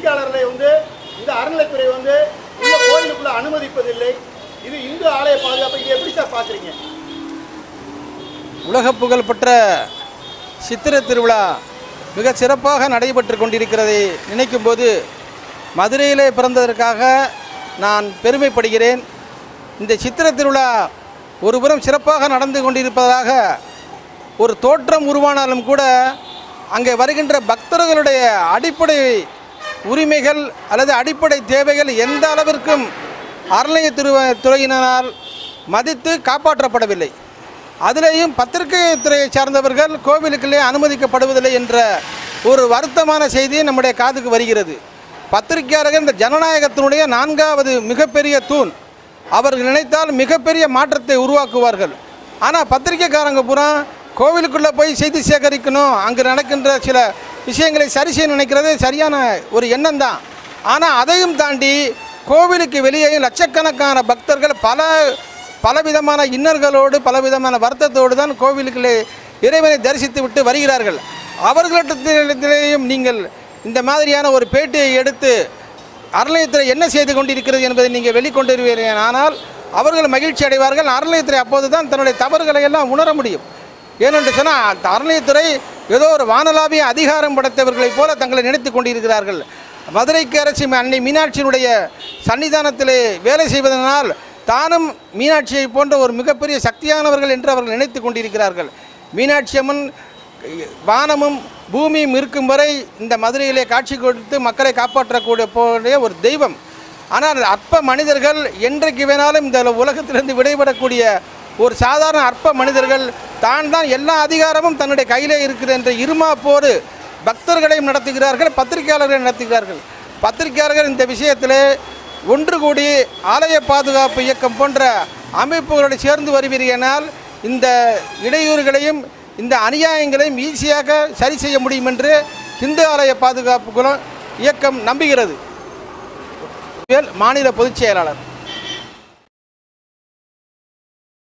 பத்திரிகையாளர்களை இந்த அறநிலைத்துறை உள்ள கோயிலுக்குள்ள அனுமதிப்பதில்லை. இது இந்து ஆலய பாதுகாப்பு. இது எப்படி சார் பார்க்குறீங்க? உலக புகழ்பெற்ற சித்திரை திருவிழா மிக சிறப்பாக நடைபெற்று கொண்டிருக்கிறதை நினைக்கும் போது மதுரையிலே பிறந்ததற்காக நான் பெருமைப்படுகிறேன். இந்த சித்திரை திருவிழா ஒருபுறம் சிறப்பாக நடந்து கொண்டிருப்பதாக ஒரு தோற்றம் உருவானாலும் கூட அங்கே வருகின்ற பக்தர்களுடைய அடிப்படை உரிமைகள் அல்லது அடிப்படை தேவைகள் எந்த அளவிற்கும் அறநிலையத்துறையினரால் மதித்து காப்பாற்றப்படவில்லை. அதிலேயும் பத்திரிகை துறையை சார்ந்தவர்கள் கோவிலுக்குள்ளே அனுமதிக்கப்படுவதில்லை என்ற ஒரு வருத்தமான செய்தி நம்முடைய காதுக்கு வருகிறது. பத்திரிகையாளர்கள் இந்த ஜனநாயகத்தினுடைய 4வது மிகப்பெரிய தூண். அவர்கள் நினைத்தால் மிகப்பெரிய மாற்றத்தை உருவாக்குவார்கள். ஆனால் பத்திரிகைக்காரங்க பூரா கோவிலுக்குள்ளே போய் செய்தி சேகரிக்கணும், அங்கு நடக்கின்ற சில விஷயங்களை சரி செய்ய நினைக்கிறது சரியான ஒரு எண்ணம் தான். ஆனால் அதையும் தாண்டி கோவிலுக்கு வெளியே லட்சக்கணக்கான பக்தர்கள் பலவிதமான இன்னல்களோடு பலவிதமான வருத்தத்தோடு தான் கோவிலுக்குள்ளே இறைவனை தரிசித்து விட்டு வருகிறார்கள். அவர்களிடத்திலேயும் நீங்கள் இந்த மாதிரியான ஒரு பேட்டியை எடுத்து அறநிலையத்துறை என்ன செய்து கொண்டிருக்கிறது என்பதை நீங்கள் வெளிக்கொண்டு வருவீர்கள். ஆனால் அவர்கள் மகிழ்ச்சி அடைவார்கள். அறநிலையத்துறை அப்போது தான் தன்னுடைய தவறுகளை எல்லாம் உணர முடியும். ஏனென்று சொன்னால் அறநிலையத்துறை ஏதோ ஒரு வானலாவிய அதிகாரம் படைத்தவர்களைப் போல தங்களை நினைத்து கொண்டிருக்கிறார்கள். மதுரைக்கு அரசி அன்னை மீனாட்சியினுடைய சன்னிதானத்திலே வேலை செய்வதனால் தானும் மீனாட்சியை போன்ற ஒரு மிகப்பெரிய சக்தியானவர்கள் என்று அவர்கள் நினைத்து கொண்டிருக்கிறார்கள். மீனாட்சி அம்மன் வானமும் பூமியும் இருக்கும் வரை இந்த மதுரையிலே காட்சி கொடுத்து மக்களை காப்பாற்றக்கூடிய ஒரு தெய்வம். ஆனால் அற்ப மனிதர்கள் என்றைக்கு வேணாலும் இந்த உலகத்திலிருந்து விடைபெறக்கூடிய ஒரு சாதாரண அற்ப மனிதர்கள் தான் எல்லா அதிகாரமும் தன்னுடைய கையிலே இருக்குது என்ற இருமாப்போடு பக்தர்களையும் நடத்துகிறார்கள், பத்திரிகையாளர்களையும் நடத்துகிறார்கள். பத்திரிகையாளர்கள் இந்த விஷயத்திலே ஒன்று கூடி ஆலய பாதுகாப்பு இயக்கம் போன்ற அமைப்புகளோடு சேர்ந்து வருவீர்கள். இந்த இடையூறுகளையும் இந்த அநியாயங்களையும் ஈஸியாக சரி செய்ய முடியும் என்று இந்து ஆலய பாதுகாப்பு இயக்கம் நம்புகிறது. மாநில பொதுச் செயலாளர்.